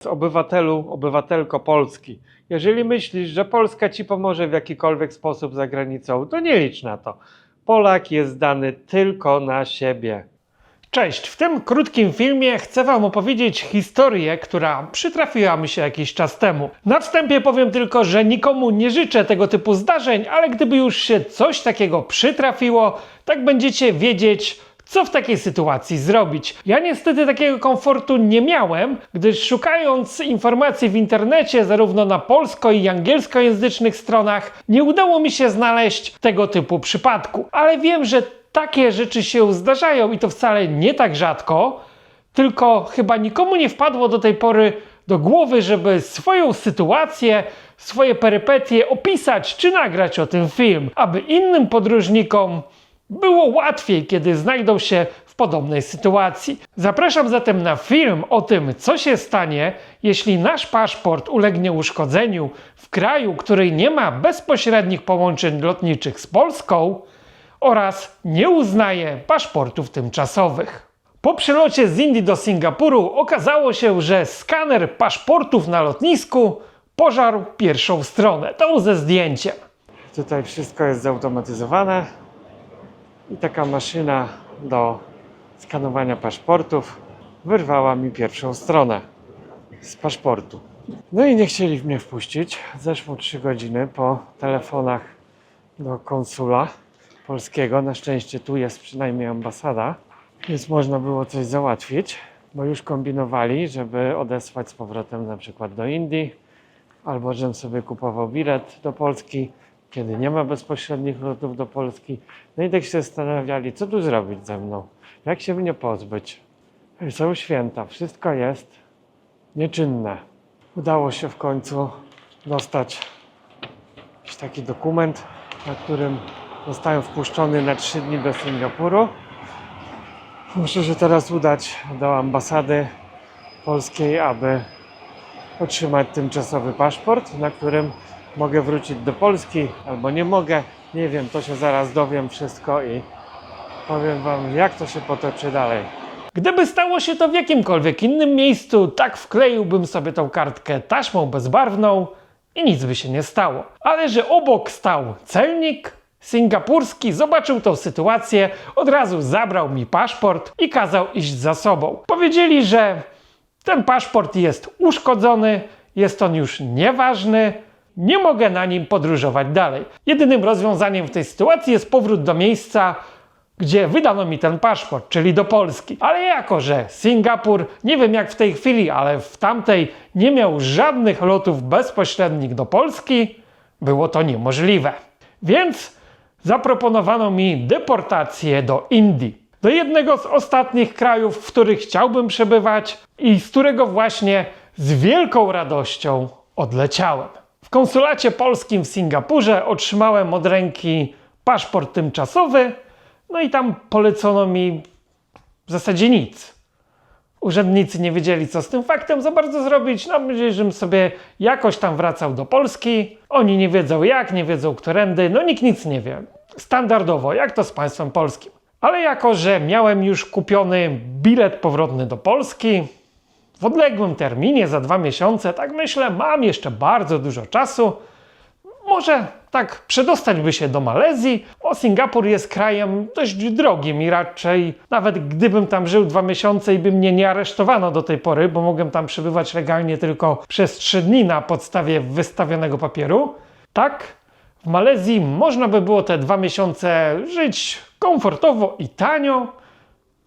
Obywatelu, obywatelko Polski, jeżeli myślisz, że Polska ci pomoże w jakikolwiek sposób za granicą, to nie licz na to. Polak jest zdany tylko na siebie. Cześć, w tym krótkim filmie chcę wam opowiedzieć historię, która przytrafiła mi się jakiś czas temu. Na wstępie powiem tylko, że nikomu nie życzę tego typu zdarzeń, ale gdyby już się coś takiego przytrafiło, tak będziecie wiedzieć, co w takiej sytuacji zrobić. Ja niestety takiego komfortu nie miałem, gdyż szukając informacji w internecie, zarówno na polsko i angielskojęzycznych stronach, nie udało mi się znaleźć tego typu przypadku. Ale wiem, że takie rzeczy się zdarzają i to wcale nie tak rzadko, tylko chyba nikomu nie wpadło do tej pory do głowy, żeby swoją sytuację, swoje perypetie opisać czy nagrać o tym film, aby innym podróżnikom było łatwiej, kiedy znajdą się w podobnej sytuacji. Zapraszam zatem na film o tym, co się stanie, jeśli nasz paszport ulegnie uszkodzeniu w kraju, który nie ma bezpośrednich połączeń lotniczych z Polską oraz nie uznaje paszportów tymczasowych. Po przylocie z Indii do Singapuru okazało się, że skaner paszportów na lotnisku pożarł pierwszą stronę, tą ze zdjęciem. Tutaj wszystko jest zautomatyzowane. I taka maszyna do skanowania paszportów wyrwała mi pierwszą stronę z paszportu. No i nie chcieli mnie wpuścić. Zeszło 3 godziny po telefonach do konsula polskiego. Na szczęście tu jest przynajmniej ambasada, więc można było coś załatwić, bo już kombinowali, żeby odesłać z powrotem na przykład do Indii, albo żebym sobie kupował bilet do Polski, kiedy nie ma bezpośrednich lotów do Polski. No i tak się zastanawiali, co tu zrobić ze mną, jak się mnie pozbyć. Są święta, wszystko jest nieczynne. Udało się w końcu dostać jakiś taki dokument, na którym zostałem wpuszczony na 3 dni do Singapuru. Muszę się teraz udać do ambasady polskiej, aby otrzymać tymczasowy paszport, na którym mogę wrócić do Polski, albo nie mogę, nie wiem, to się zaraz dowiem wszystko i powiem wam, jak to się potoczy dalej. Gdyby stało się to w jakimkolwiek innym miejscu, tak wkleiłbym sobie tą kartkę taśmą bezbarwną i nic by się nie stało. Ale że obok stał celnik singapurski, zobaczył tą sytuację, od razu zabrał mi paszport i kazał iść za sobą. Powiedzieli, że ten paszport jest uszkodzony, jest on już nieważny, nie mogę na nim podróżować dalej. Jedynym rozwiązaniem w tej sytuacji jest powrót do miejsca, gdzie wydano mi ten paszport, czyli do Polski. Ale jako że Singapur, nie wiem jak w tej chwili, ale w tamtej nie miał żadnych lotów bezpośrednich do Polski, było to niemożliwe. Więc zaproponowano mi deportację do Indii. Do jednego z ostatnich krajów, w których chciałbym przebywać i z którego właśnie z wielką radością odleciałem. W konsulacie polskim w Singapurze otrzymałem od ręki paszport tymczasowy, no i tam polecono mi w zasadzie nic. Urzędnicy nie wiedzieli, co z tym faktem za bardzo zrobić. No, myśleli, żebym sobie jakoś tam wracał do Polski. Oni nie wiedzą jak, nie wiedzą którędy, no nikt nic nie wie. Standardowo, jak to z państwem polskim. Ale jako, że miałem już kupiony bilet powrotny do Polski, w odległym terminie, za 2 miesiące, tak myślę, mam jeszcze bardzo dużo czasu. Może tak przedostać by się do Malezji, bo Singapur jest krajem dość drogim i raczej nawet gdybym tam żył 2 miesiące i by mnie nie aresztowano do tej pory, bo mogłem tam przebywać legalnie tylko przez 3 dni na podstawie wystawionego papieru, tak w Malezji można by było te 2 miesiące żyć komfortowo i tanio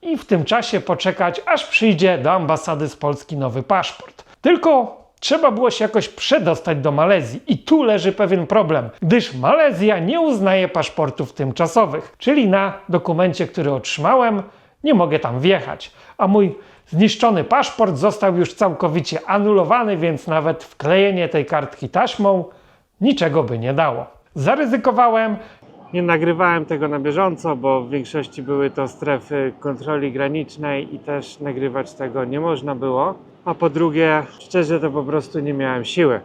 i w tym czasie poczekać, aż przyjdzie do ambasady z Polski nowy paszport. Tylko trzeba było się jakoś przedostać do Malezji i tu leży pewien problem, gdyż Malezja nie uznaje paszportów tymczasowych, czyli na dokumencie, który otrzymałem, nie mogę tam wjechać, a mój zniszczony paszport został już całkowicie anulowany, więc nawet wklejenie tej kartki taśmą niczego by nie dało. Zaryzykowałem. Nie nagrywałem tego na bieżąco, bo w większości były to strefy kontroli granicznej i też nagrywać tego nie można było. A po drugie, szczerze to po prostu nie miałem siły,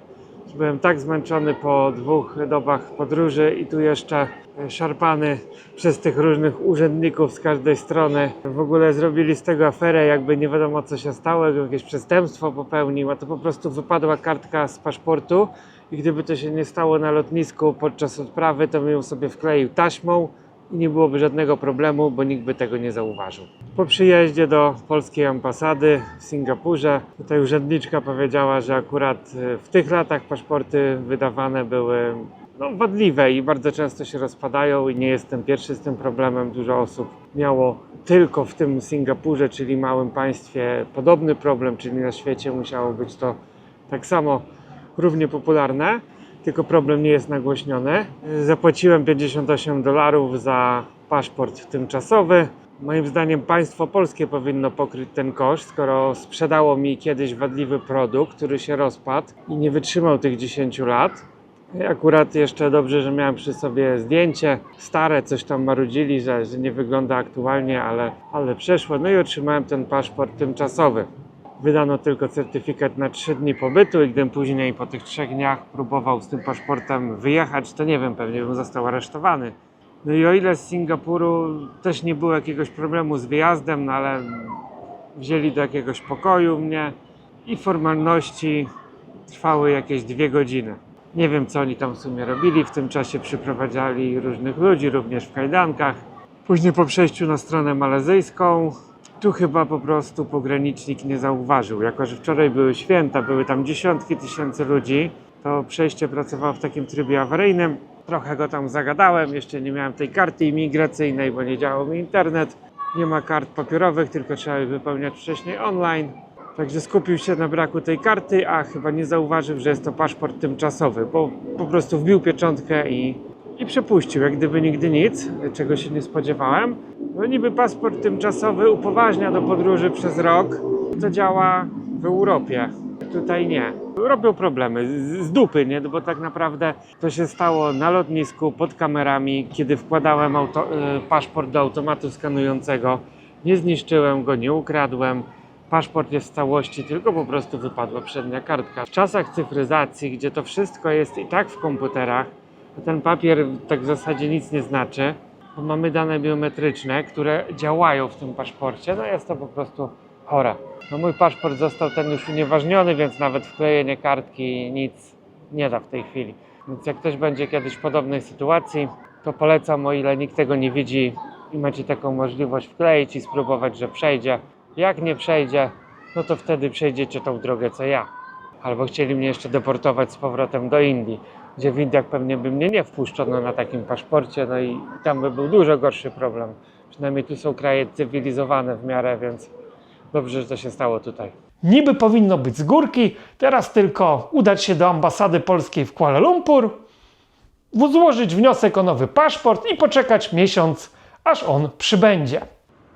Byłem tak zmęczony po 2 dobach podróży i tu jeszcze szarpany przez tych różnych urzędników z każdej strony. W ogóle zrobili z tego aferę, jakby nie wiadomo co się stało, jakieś przestępstwo popełnił, a to po prostu wypadła kartka z paszportu i gdyby to się nie stało na lotnisku podczas odprawy, to bym ją sobie wkleił taśmą i nie byłoby żadnego problemu, bo nikt by tego nie zauważył. Po przyjeździe do polskiej ambasady w Singapurze, tutaj urzędniczka powiedziała, że akurat w tych latach paszporty wydawane były wadliwe i bardzo często się rozpadają i nie jestem pierwszy z tym problemem. Dużo osób miało tylko w tym Singapurze, czyli małym państwie, podobny problem, czyli na świecie musiało być to tak samo równie popularne. Tylko problem nie jest nagłośniony. Zapłaciłem $58 za paszport tymczasowy. Moim zdaniem państwo polskie powinno pokryć ten koszt, skoro sprzedało mi kiedyś wadliwy produkt, który się rozpadł i nie wytrzymał tych 10 lat. Akurat jeszcze dobrze, że miałem przy sobie zdjęcie stare, coś tam marudzili, że nie wygląda aktualnie, ale przeszło. No i otrzymałem ten paszport tymczasowy. Wydano tylko certyfikat na 3 dni pobytu i gdybym później po tych 3 dniach próbował z tym paszportem wyjechać, to nie wiem, pewnie bym został aresztowany. No i o ile z Singapuru też nie było jakiegoś problemu z wyjazdem, no ale wzięli do jakiegoś pokoju mnie i formalności trwały jakieś 2 godziny. Nie wiem, co oni tam w sumie robili, w tym czasie przyprowadzali różnych ludzi, również w kajdankach. Później po przejściu na stronę malezyjską, tu chyba po prostu pogranicznik nie zauważył. Jako że wczoraj były święta, były tam dziesiątki tysięcy ludzi, to przejście pracowało w takim trybie awaryjnym. Trochę go tam zagadałem, jeszcze nie miałem tej karty imigracyjnej, bo nie działał mi internet. Nie ma kart papierowych, tylko trzeba je wypełniać wcześniej online. Także skupił się na braku tej karty, a chyba nie zauważył, że jest to paszport tymczasowy, bo po prostu wbił pieczątkę i przepuścił, jak gdyby nigdy nic, czego się nie spodziewałem. No niby paszport tymczasowy upoważnia do podróży przez rok, to działa w Europie, tutaj nie. Robią problemy z dupy, nie? Bo tak naprawdę to się stało na lotnisku pod kamerami, kiedy wkładałem paszport do automatu skanującego. Nie zniszczyłem go, nie ukradłem. Paszport jest w całości, tylko po prostu wypadła przednia kartka. W czasach cyfryzacji, gdzie to wszystko jest i tak w komputerach, to ten papier tak w zasadzie nic nie znaczy, bo mamy dane biometryczne, które działają w tym paszporcie, no jest to po prostu chore. No mój paszport został ten już unieważniony, więc nawet wklejenie kartki nic nie da w tej chwili. Więc jak ktoś będzie kiedyś w podobnej sytuacji, to polecam, o ile nikt tego nie widzi i macie taką możliwość wkleić i spróbować, że przejdzie. Jak nie przejdzie, no to wtedy przejdziecie tą drogę co ja. Albo chcieli mnie jeszcze deportować z powrotem do Indii, gdzie w Indiach pewnie by mnie nie wpuszczono na takim paszporcie, no i tam by był dużo gorszy problem. Przynajmniej tu są kraje cywilizowane w miarę, więc dobrze, że to się stało tutaj. Niby powinno być z górki, teraz tylko udać się do ambasady polskiej w Kuala Lumpur, złożyć wniosek o nowy paszport i poczekać miesiąc, aż on przybędzie.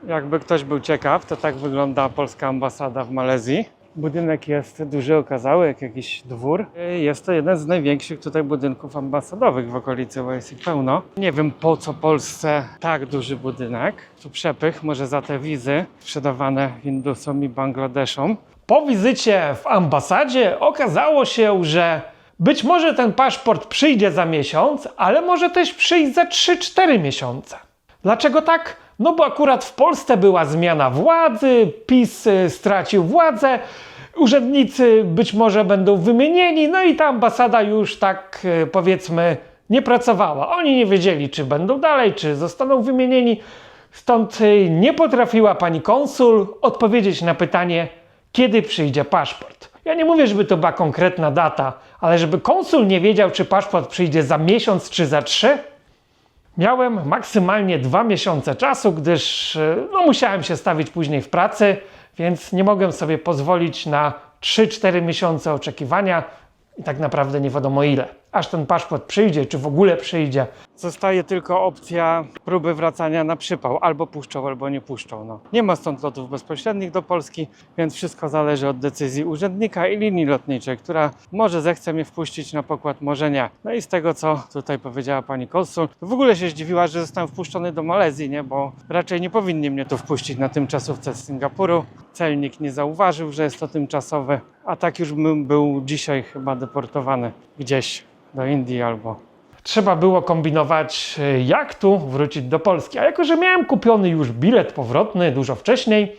Jakby ktoś był ciekaw, to tak wygląda polska ambasada w Malezji. Budynek jest duży, okazały, jak jakiś dwór. Jest to jeden z największych tutaj budynków ambasadowych w okolicy, bo jest ich pełno. Nie wiem, po co Polsce tak duży budynek. Tu przepych, może za te wizy sprzedawane Hindusom i Bangladeszom. Po wizycie w ambasadzie okazało się, że być może ten paszport przyjdzie za miesiąc, ale może też przyjść za 3-4 miesiące. Dlaczego tak? No bo akurat w Polsce była zmiana władzy, PiS stracił władzę, urzędnicy być może będą wymienieni, no i ta ambasada już tak powiedzmy nie pracowała. Oni nie wiedzieli, czy będą dalej, czy zostaną wymienieni. Stąd nie potrafiła pani konsul odpowiedzieć na pytanie, kiedy przyjdzie paszport. Ja nie mówię, żeby to była konkretna data, ale żeby konsul nie wiedział, czy paszport przyjdzie za miesiąc, czy za 3. Miałem maksymalnie 2 miesiące czasu, gdyż musiałem się stawić później w pracy, więc nie mogłem sobie pozwolić na 3-4 miesiące oczekiwania i tak naprawdę nie wiadomo ile. aż ten paszport przyjdzie, czy w ogóle przyjdzie. Zostaje tylko opcja próby wracania na przypał. Albo puszczą, albo nie puszczą. No. Nie ma stąd lotów bezpośrednich do Polski, więc wszystko zależy od decyzji urzędnika i linii lotniczej, która może zechce mnie wpuścić na pokład, może nie. No i z tego, co tutaj powiedziała pani konsul, to w ogóle się zdziwiła, że zostałem wpuszczony do Malezji, nie? Bo raczej nie powinni mnie tu wpuścić na tymczasówce z Singapuru. Celnik nie zauważył, że jest to tymczasowe, a tak już bym był dzisiaj chyba deportowany gdzieś do Indii albo... Trzeba było kombinować, jak tu wrócić do Polski. A jako, że miałem kupiony już bilet powrotny dużo wcześniej,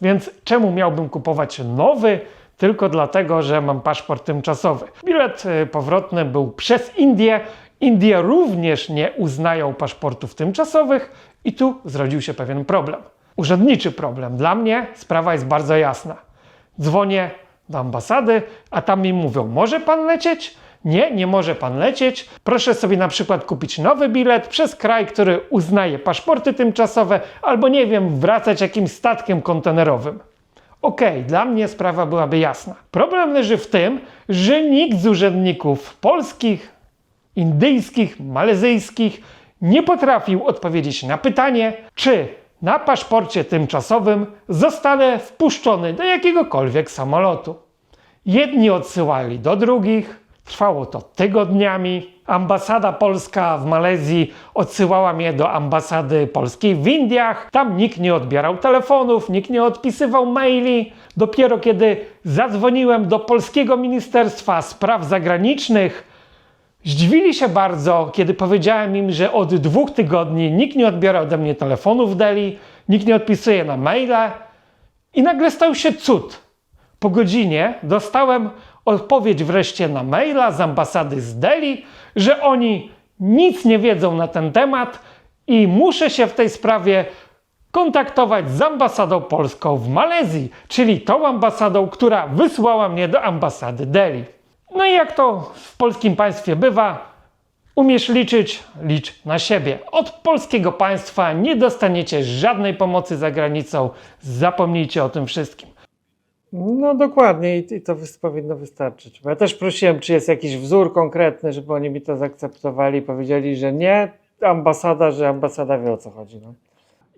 więc czemu miałbym kupować nowy? Tylko dlatego, że mam paszport tymczasowy. Bilet powrotny był przez Indię. Indie również nie uznają paszportów tymczasowych i tu zrodził się pewien problem. Urzędniczy problem. Dla mnie sprawa jest bardzo jasna. Dzwonię do ambasady, a tam mi mówią, może pan lecieć? Nie, nie może pan lecieć. Proszę sobie na przykład kupić nowy bilet przez kraj, który uznaje paszporty tymczasowe, albo nie wiem, wracać jakimś statkiem kontenerowym. Okej, dla mnie sprawa byłaby jasna. Problem leży w tym, że nikt z urzędników polskich, indyjskich, malezyjskich nie potrafił odpowiedzieć na pytanie, czy na paszporcie tymczasowym zostanę wpuszczony do jakiegokolwiek samolotu. Jedni odsyłali do drugich, trwało to tygodniami. Ambasada polska w Malezji odsyłała mnie do ambasady polskiej w Indiach. Tam nikt nie odbierał telefonów, nikt nie odpisywał maili. Dopiero kiedy zadzwoniłem do polskiego Ministerstwa Spraw Zagranicznych, zdziwili się bardzo, kiedy powiedziałem im, że od 2 tygodni nikt nie odbiera ode mnie telefonu w Delhi, nikt nie odpisuje na maile i nagle stał się cud. Po godzinie dostałem odpowiedź wreszcie na maila z ambasady z Delhi, że oni nic nie wiedzą na ten temat i muszę się w tej sprawie kontaktować z ambasadą polską w Malezji, czyli tą ambasadą, która wysłała mnie do ambasady Delhi. No i jak to w polskim państwie bywa, umiesz liczyć, licz na siebie. Od polskiego państwa nie dostaniecie żadnej pomocy za granicą, zapomnijcie o tym wszystkim. No dokładnie i to powinno wystarczyć. Bo ja też prosiłem, czy jest jakiś wzór konkretny, żeby oni mi to zaakceptowali. Powiedzieli, że nie, że ambasada wie, o co chodzi. No.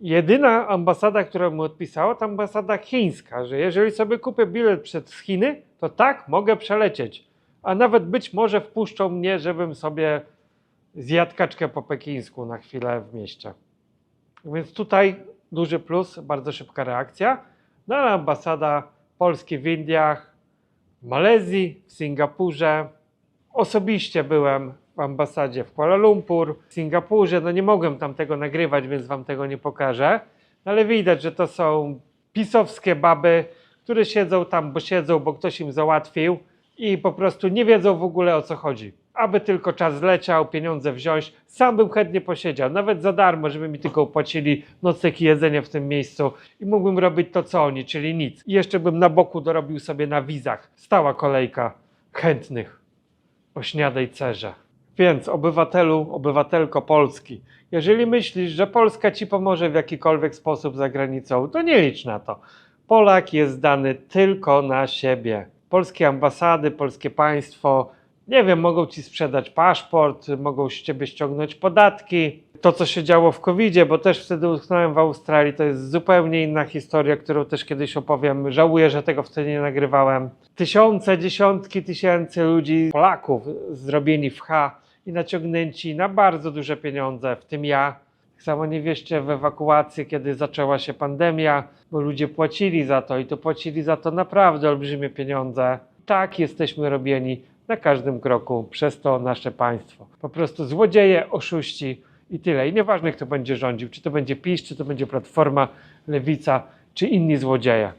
Jedyna ambasada, która mu odpisała, to ambasada chińska, że jeżeli sobie kupię bilet przez Chiny, to tak, mogę przelecieć. A nawet być może wpuszczą mnie, żebym sobie zjadł kaczkę po pekińsku na chwilę w mieście. Więc tutaj duży plus, bardzo szybka reakcja. No ale ambasada Polski w Indiach, w Malezji, w Singapurze. Osobiście byłem w ambasadzie w Kuala Lumpur, w Singapurze. No nie mogłem tam tego nagrywać, więc wam tego nie pokażę. No ale widać, że to są pisowskie baby, które siedzą tam, bo ktoś im załatwił i po prostu nie wiedzą w ogóle, o co chodzi. Aby tylko czas leciał, pieniądze wziąć, sam bym chętnie posiedział, nawet za darmo, żeby mi tylko opłacili nocleg i jedzenie w tym miejscu i mógłbym robić to, co oni, czyli nic. I jeszcze bym na boku dorobił sobie na wizach. Stała kolejka chętnych o śniadej cerze. Więc obywatelko Polski, jeżeli myślisz, że Polska ci pomoże w jakikolwiek sposób za granicą, to nie licz na to. Polak jest zdany tylko na siebie. Polskie ambasady, polskie państwo, nie wiem, mogą ci sprzedać paszport, mogą z ciebie ściągnąć podatki. To, co się działo w COVID-zie, bo też wtedy utknąłem w Australii, to jest zupełnie inna historia, którą też kiedyś opowiem. Żałuję, że tego wtedy nie nagrywałem. Tysiące, dziesiątki tysięcy ludzi, Polaków, zrobieni w i naciągnięci na bardzo duże pieniądze, w tym ja. Tak samo nie wierzcie w ewakuację, kiedy zaczęła się pandemia, bo ludzie płacili za to i to płacili za to naprawdę olbrzymie pieniądze. Tak jesteśmy robieni na każdym kroku przez to nasze państwo. Po prostu złodzieje, oszuści i tyle. I nieważne, kto będzie rządził, czy to będzie PiS, czy to będzie Platforma, Lewica, czy inni złodzieje.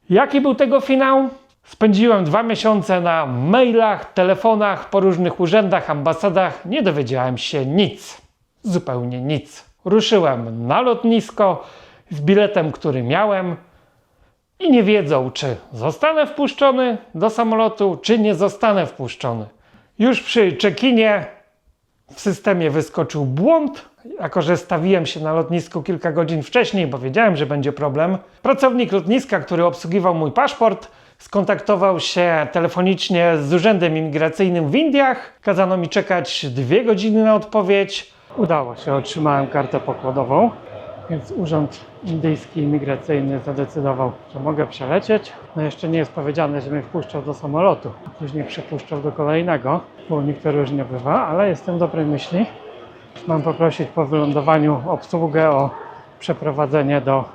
Jaki był tego finał? Spędziłem 2 miesiące na mailach, telefonach, po różnych urzędach, ambasadach. Nie dowiedziałem się nic. Zupełnie nic. Ruszyłem na lotnisko z biletem, który miałem i nie wiedzą, czy zostanę wpuszczony do samolotu, czy nie zostanę wpuszczony. Już przy check-inie w systemie wyskoczył błąd. Jako że stawiłem się na lotnisku kilka godzin wcześniej, bo wiedziałem, że będzie problem, pracownik lotniska, który obsługiwał mój paszport, skontaktował się telefonicznie z Urzędem Imigracyjnym w Indiach. Kazano mi czekać 2 godziny na odpowiedź. Udało się, otrzymałem kartę pokładową, więc Urząd Indyjski Imigracyjny zadecydował, że mogę przelecieć. No jeszcze nie jest powiedziane, że mnie wpuszczał do samolotu, później przepuszczał do kolejnego, bo u nich to różnie bywa, ale jestem dobrej myśli. Mam poprosić po wylądowaniu obsługę o przeprowadzenie do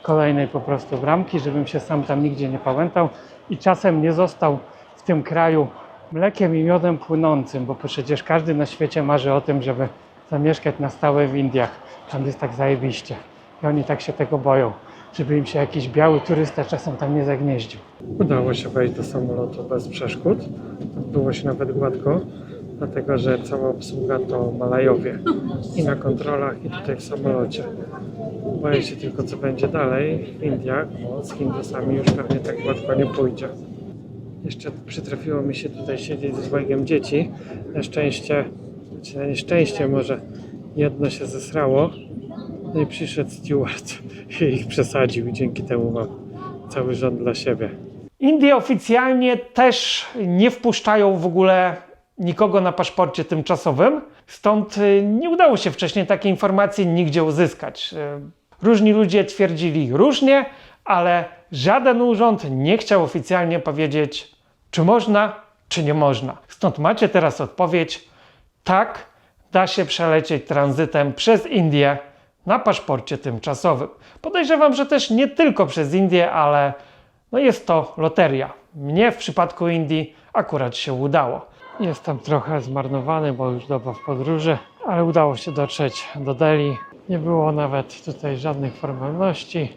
kolejnej po prostu bramki, żebym się sam tam nigdzie nie pałętał i czasem nie został w tym kraju mlekiem i miodem płynącym, bo przecież każdy na świecie marzy o tym, żeby zamieszkać na stałe w Indiach. Tam jest tak zajebiście i oni tak się tego boją, żeby im się jakiś biały turysta czasem tam nie zagnieździł. Udało się wejść do samolotu bez przeszkód. Było się nawet gładko, dlatego że cała obsługa to Malajowie i na kontrolach, i tutaj w samolocie. Boję się tylko, co będzie dalej w Indiach, bo z Hindusami już pewnie tak gładko nie pójdzie. Jeszcze przytrafiło mi się tutaj siedzieć z dwojgiem dzieci. Na szczęście, czy na nieszczęście może, jedno się zesrało. No i przyszedł steward i ich przesadził i dzięki temu mam cały rząd dla siebie. Indie oficjalnie też nie wpuszczają w ogóle nikogo na paszporcie tymczasowym, stąd nie udało się wcześniej takiej informacji nigdzie uzyskać. Różni ludzie twierdzili różnie, ale żaden urząd nie chciał oficjalnie powiedzieć, czy można, czy nie można. Stąd macie teraz odpowiedź: tak, da się przelecieć tranzytem przez Indię na paszporcie tymczasowym. Podejrzewam, że też nie tylko przez Indię, ale no jest to loteria. Mnie w przypadku Indii akurat się udało. Jestem trochę zmarnowany, bo już doba w podróży, ale udało się dotrzeć do Delhi. Nie było nawet tutaj żadnych formalności.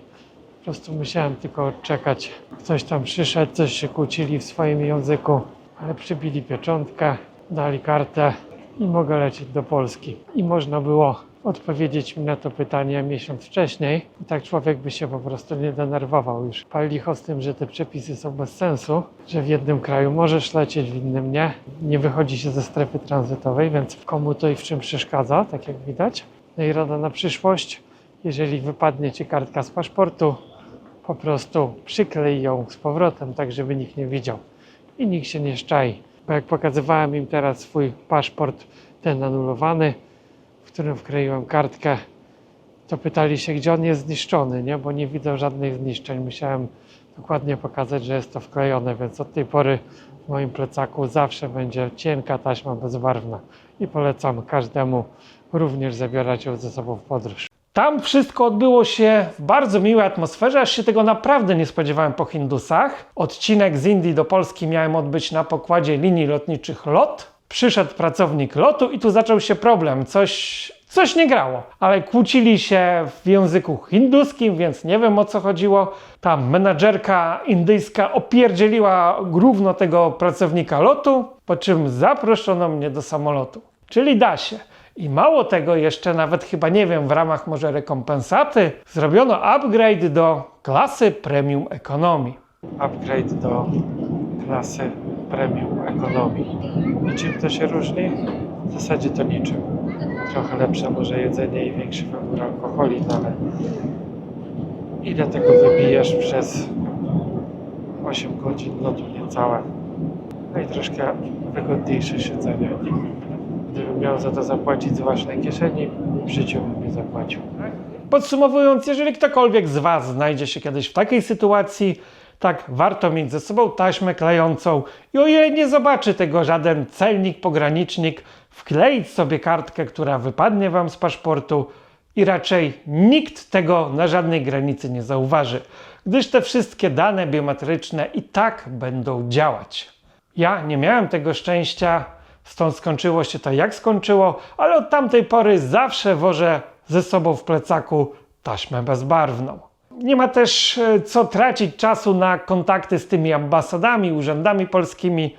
Po prostu musiałem tylko czekać. Ktoś tam przyszedł, coś się kłócili w swoim języku, ale przybili pieczątkę, dali kartę i mogę lecieć do Polski. I można było odpowiedzieć mi na to pytanie miesiąc wcześniej. I tak człowiek by się po prostu nie denerwował już. Pal licho z tym, że te przepisy są bez sensu, że w jednym kraju możesz lecieć, w innym nie. Nie wychodzi się ze strefy tranzytowej, więc komu to i w czym przeszkadza, tak jak widać. No i rada na przyszłość: jeżeli wypadnie Ci kartka z paszportu, po prostu przyklej ją z powrotem, tak żeby nikt nie widział i nikt się nie szczai. Bo jak pokazywałem im teraz swój paszport, ten anulowany, w którym wkleiłem kartkę, to pytali się, gdzie on jest zniszczony, nie? Bo nie widzą żadnych zniszczeń. Musiałem dokładnie pokazać, że jest to wklejone, więc od tej pory w moim plecaku zawsze będzie cienka taśma bezbarwna i polecam każdemu również zabierać ją ze sobą w podróż. Tam wszystko odbyło się w bardzo miłej atmosferze, aż się tego naprawdę nie spodziewałem po Hindusach. Odcinek z Indii do Polski miałem odbyć na pokładzie linii lotniczych LOT. Przyszedł pracownik lotu i tu zaczął się problem. Coś nie grało, ale kłócili się w języku hinduskim, więc nie wiem, o co chodziło. Ta menadżerka indyjska opierdzieliła gówno tego pracownika lotu, po czym zaproszono mnie do samolotu. Czyli da się. I mało tego, jeszcze nawet chyba, nie wiem, w ramach może rekompensaty zrobiono upgrade do klasy Premium Economy. Upgrade do klasy Premium Economy. I czym to się różni? W zasadzie to niczym. Trochę lepsze może jedzenie i większy wybór alkoholi, no ale ile tego wybijesz przez 8 godzin lotu niecałe. No i troszkę wygodniejsze siedzenie. Gdybym miał za to zapłacić z własnej kieszeni, w życiu bym nie zapłacił. Podsumowując, jeżeli ktokolwiek z Was znajdzie się kiedyś w takiej sytuacji, tak warto mieć ze sobą taśmę klejącą i o ile nie zobaczy tego żaden celnik, pogranicznik, wkleić sobie kartkę, która wypadnie Wam z paszportu i raczej nikt tego na żadnej granicy nie zauważy, gdyż te wszystkie dane biometryczne i tak będą działać. Ja nie miałem tego szczęścia, stąd skończyło się to jak skończyło, ale od tamtej pory zawsze wożę ze sobą w plecaku taśmę bezbarwną. Nie ma też co tracić czasu na kontakty z tymi ambasadami, urzędami polskimi,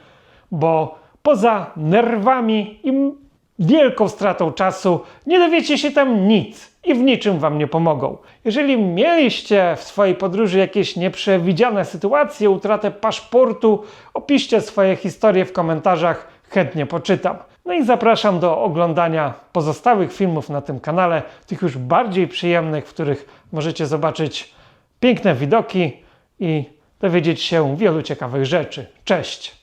bo poza nerwami i wielką stratą czasu nie dowiecie się tam nic i w niczym Wam nie pomogą. Jeżeli mieliście w swojej podróży jakieś nieprzewidziane sytuacje, utratę paszportu, opiszcie swoje historie w komentarzach, chętnie poczytam. No i zapraszam do oglądania pozostałych filmów na tym kanale, tych już bardziej przyjemnych, w których możecie zobaczyć piękne widoki i dowiedzieć się wielu ciekawych rzeczy. Cześć!